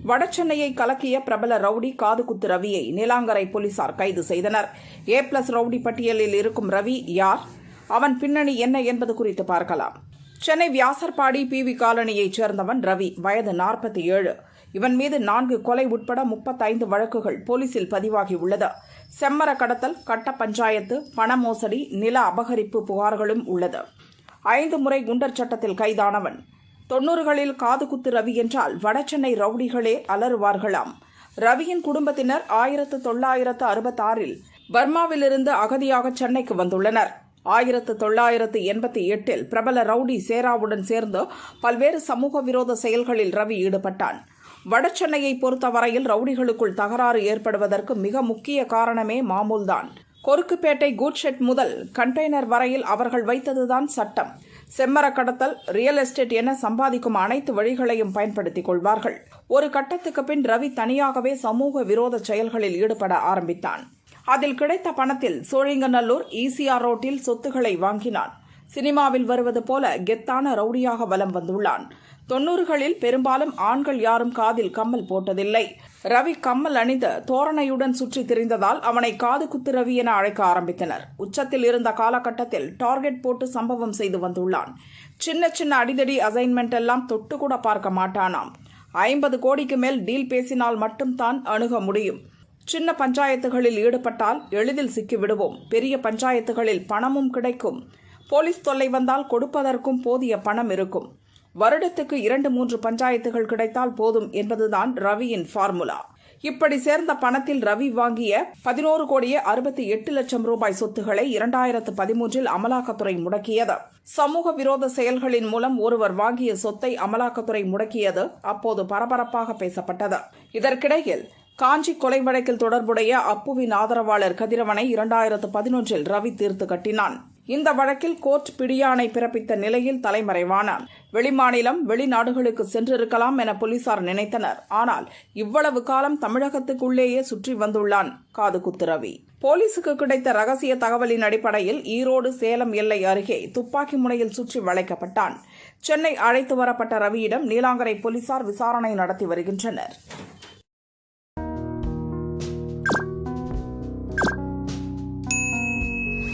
வடசென்னையை கலக்கிய பிரபல ரவுடி காதுகுத்து ரவியை நீலாங்கரை போலீசார் கைது செய்தனர். A+ ரவுடி பட்டியலில் இருக்கும் ரவி யார், அவன் பின்னணி என்ன என்பது குறித்து பார்க்கலாம். சென்னை வியாசர்பாடி PV காலனியைச் சேர்ந்தவன் ரவி. வயது 47. இவன் மீது 4 கொலை உட்பட 35 வழக்குகள் போலீசில் பதிவாகியுள்ளது. செம்மர கடத்தல், கட்ட பஞ்சாயத்து, பண மோசடி, நில அபகரிப்பு புகார்களும் உள்ளது. 5 முறை குண்டர் சட்டத்தில் கைதானவன். 90களில் காதுகுத்து ரவி என்றால் வடசென்னை ரவுடிகளே அலறுவார்களாம். ரவியின் குடும்பத்தினர் 1966இல் பர்மாவிலிருந்து அகதியாக சென்னைக்கு வந்துள்ளனர். 1988இல் பிரபல ரவுடி சேராவுடன் சேர்ந்து பல்வேறு சமூக விரோத செயல்களில் ரவி ஈடுபட்டான். வடசென்னையை பொறுத்தவரையில் ரவுடிகளுக்குள் தகராறு ஏற்படுவதற்கு மிக முக்கிய காரணமே மாமூல்தான். கொருக்குப்பேட்டை கூட்ஷெட் முதல் கண்டெய்னர் வரையில் அவர்கள் வைத்ததுதான் சட்டம். செம்மர கடத்தல், ரியல் எஸ்டேட் என சம்பாதிக்கும் அனைத்து வழிகளையும் பயன்படுத்திக் கொள்வார்கள். ஒரு கட்டத்துக்கு பின் ரவி தனியாகவே சமூக விரோத செயல்களில் ஈடுபட ஆரம்பித்தான். அதில் கிடைத்த பணத்தில் சோழிங்கநல்லூர் ECR ரோட்டில் சொத்துக்களை வாங்கினான். சினிமாவில் வருவது போல கெத்தான ரவுடியாக வலம் வந்துள்ளான். 90களில் பெரும்பாலும் ஆண்கள் யாரும் காதில் கம்மல் போட்டதில்லை. ரவி கம்மல் அணிந்து தோரணையுடன் சுற்றி திரிந்ததால் அவனை காதுகுத்து ரவி என அழைக்க ஆரம்பித்தனர். உச்சத்தில் இருந்த காலகட்டத்தில் டார்கெட் போட்டு சம்பவம் செய்து வந்துள்ளான். சின்ன சின்ன அடிதடி அசைன்மெண்ட் எல்லாம் தொட்டு கூட பார்க்க மாட்டானாம். 50 கோடிக்கு மேல் டீல் பேசினால் மட்டும்தான் அணுக முடியும். சின்ன பஞ்சாயத்துகளில் ஈடுபட்டால் எளிதில் சிக்கிவிடுவோம். பெரிய பஞ்சாயத்துகளில் பணமும் கிடைக்கும். போலீஸ் தொல்லை வந்தால் கொடுப்பதற்கும் போதிய பணம் இருக்கும். வருடத்துக்கு 2-3 பஞ்சாயத்துகள் கிடைத்தால் போதும் என்பதுதான் ரவியின் ஃபார்முலா. இப்படி சேர்ந்த பணத்தில் ரவி வாங்கிய 11,68,00,000 ரூபாய் சொத்துக்களை 2013இல் அமலாக்கத்துறை முடக்கியது. சமூக விரோத செயல்களின் மூலம் ஒருவர் வாங்கிய சொத்தை அமலாக்கத்துறை முடக்கியது அப்போது பரபரப்பாக பேசப்பட்டது. இதற்கிடையில் காஞ்சி கொலை வழக்கில் தொடர்புடைய அப்புவின் ஆதரவாளர் கதிரவனை 2011இல் ரவி தீர்த்து கட்டினான். இந்த வழக்கில் கோர்ட் பிடியாணை பிறப்பித்த நிலையில் தலைமறைவானான். வெளிமாநிலம், வெளிநாடுகளுக்கு சென்றிருக்கலாம் என போலீசார் நினைத்தனர். ஆனால் இவ்வளவு காலம் தமிழகத்துக்குள்ளேயே சுற்றி வந்துள்ளான் காதுகுத்து ரவி. போலீசுக்கு கிடைத்த ரகசிய தகவலின் அடிப்படையில் ஈரோடு, சேலம் எல்லை அருகே துப்பாக்கி முனையில் சுற்றி வளைக்கப்பட்டான். சென்னை அழைத்து வரப்பட்ட ரவியிடம் நீலாங்கரை போலீசார் விசாரணை நடத்தி வருகின்றனர்.